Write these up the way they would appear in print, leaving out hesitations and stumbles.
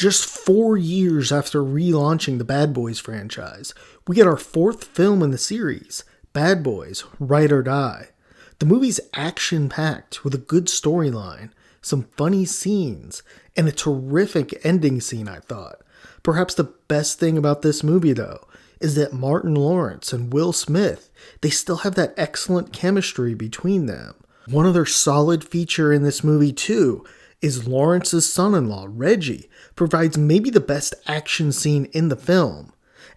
Just 4 years after relaunching the Bad Boys franchise, we get our fourth film in the series, Bad Boys: Ride or Die. The movie's action-packed with a good storyline, some funny scenes, and a terrific ending scene, I thought. Perhaps the best thing about this movie, though, is that Martin Lawrence and Will Smith, they still have that excellent chemistry between them. One other solid feature in this movie, too, is Lawrence's son-in-law, Reggie, provides maybe the best action scene in the film.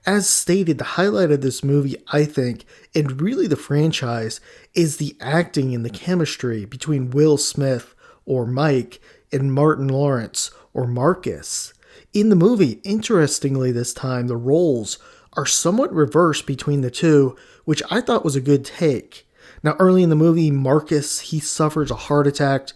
As stated, the highlight of this movie, I think, and really the franchise, is the acting and the chemistry between Will Smith, or Mike, and Martin Lawrence, or Marcus. In the movie, interestingly this time, the roles are somewhat reversed between the two, which I thought was a good take. Now, early in the movie, Marcus, he suffers a heart attack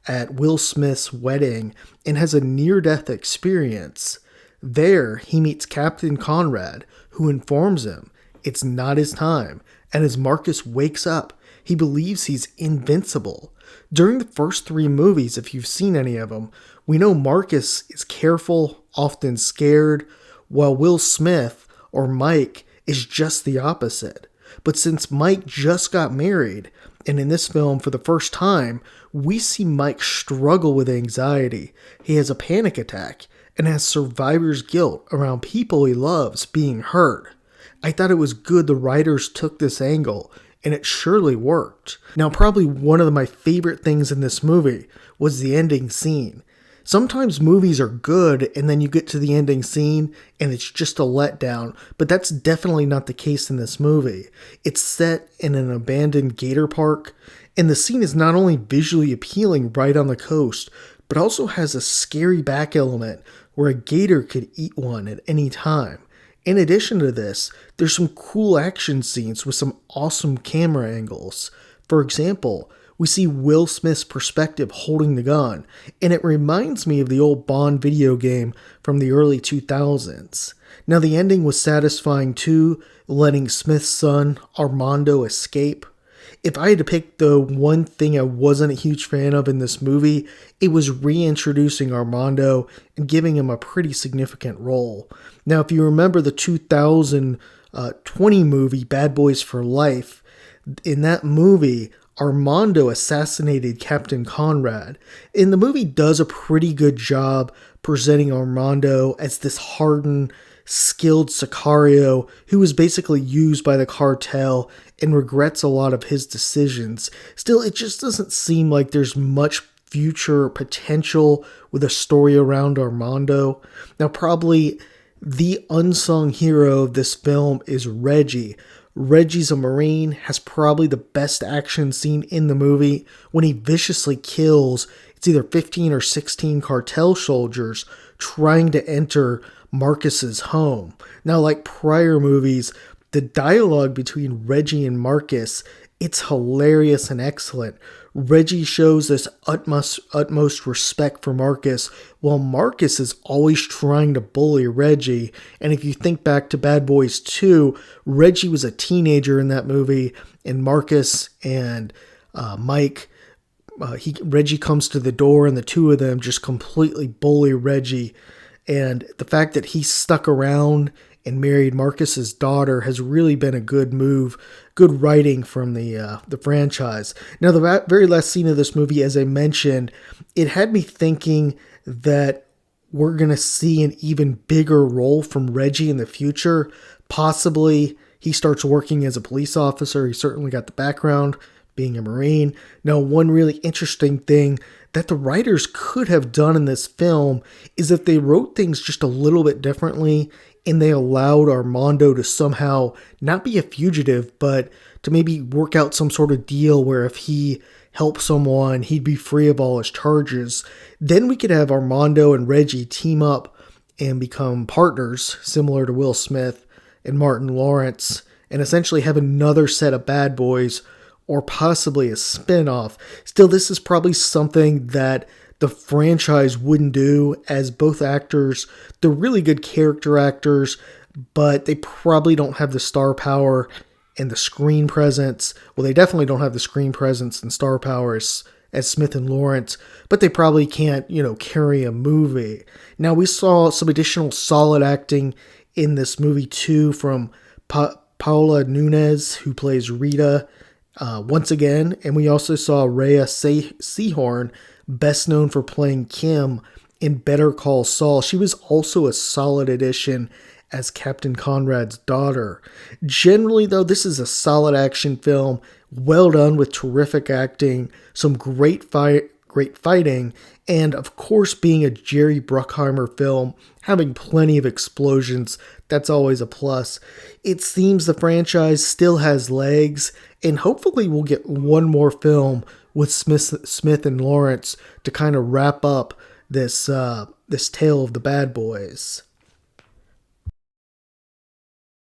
at Will Smith's wedding and has a near-death experience. There, he meets Captain Conrad, who informs him it's not his time, and as Marcus wakes up, he believes he's invincible. During the first three movies, if you've seen any of them, we know Marcus is careful, often scared, while Will Smith, or Mike, is just the opposite. But since Mike just got married, and in this film for the first time, we see Mike struggle with anxiety. He has a panic attack and has survivor's guilt around people he loves being hurt. I thought it was good the writers took this angle, and it surely worked. Now, probably one of my favorite things in this movie was the ending scene. Sometimes movies are good and then you get to the ending scene and it's just a letdown, but that's definitely not the case in this movie. It's set in an abandoned gator park, and the scene is not only visually appealing right on the coast, but also has a scary back element where a gator could eat one at any time. In addition to this, there's some cool action scenes with some awesome camera angles. For example, we see Will Smith's perspective holding the gun, and it reminds me of the old Bond video game from the early 2000s. Now, the ending was satisfying too, letting Smith's son, Armando, escape. If I had to pick the one thing I wasn't a huge fan of in this movie, it was reintroducing Armando and giving him a pretty significant role. Now, if you remember the 2020 movie Bad Boys for Life, in that movie, Armando assassinated Captain Conrad, and the movie does a pretty good job presenting Armando as this hardened, skilled Sicario who was basically used by the cartel and regrets a lot of his decisions. Still, it just doesn't seem like there's much future potential with a story around Armando. Now, probably the unsung hero of this film is Reggie. Reggie's a Marine, has probably the best action scene in the movie when he viciously kills, it's either 15 or 16 cartel soldiers trying to enter Marcus's home. Now, like prior movies, the dialogue between Reggie and Marcus, it's hilarious and excellent. Reggie shows this utmost respect for Marcus, while Marcus is always trying to bully Reggie. And if you think back to Bad Boys 2, Reggie was a teenager in that movie, and Marcus and Mike, Reggie comes to the door, and the two of them just completely bully Reggie. And the fact that he stuck around and married Marcus's daughter has really been a good move, good writing from the franchise. Now, the very last scene of this movie, as I mentioned, it had me thinking that we're going to see an even bigger role from Reggie in the future. Possibly he starts working as a police officer. He certainly got the background, being a Marine. Now, one really interesting thing that the writers could have done in this film is if they wrote things just a little bit differently and they allowed Armando to somehow not be a fugitive, but to maybe work out some sort of deal where if he helped someone, he'd be free of all his charges. Then we could have Armando and Reggie team up and become partners, similar to Will Smith and Martin Lawrence, and essentially have another set of bad boys, or possibly a spin-off. Still, this is probably something that the franchise wouldn't do, as both actors, they're really good character actors, but they probably don't have the star power and the screen presence. Well, they definitely don't have the screen presence and star power as as Smith and Lawrence, but they probably can't, carry a movie. Now, we saw some additional solid acting in this movie too from Paula Nunez, who plays Rita, once again, and we also saw Rhea Seehorn, best known for playing Kim in Better Call Saul. She was also a solid addition as Captain Conrad's daughter. Generally, though, this is a solid action film, well done with terrific acting, some great fighting, and of course, being a Jerry Bruckheimer film, having plenty of explosions, that's always a plus. It seems the franchise still has legs, and hopefully we'll get one more film with Smith and Lawrence to kind of wrap up this tale of the Bad Boys.